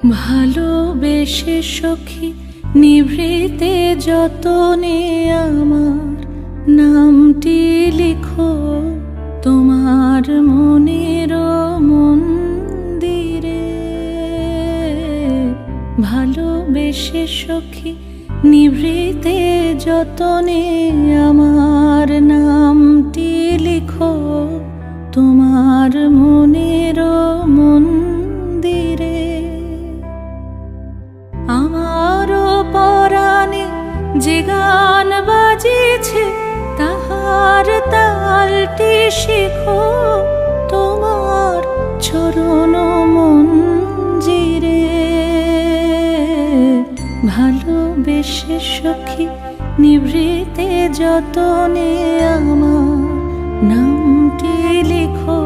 ভালোবেসে সখী নিভৃতে যতনে আমার নামটি লিখো তোমার মনের মন্দিরে। ভালোবেসে সখী নিভৃতে যতনে আমার নামটি লিখো তোমার মনের মন্দিরে। আমারও পরাণে যে গান বাজিছে তাহার তালটি শিখো তোমার চরণ মঞ্জিরে। ভালোবেসে সখী নিভৃতে যতনে আমার নামটি লিখো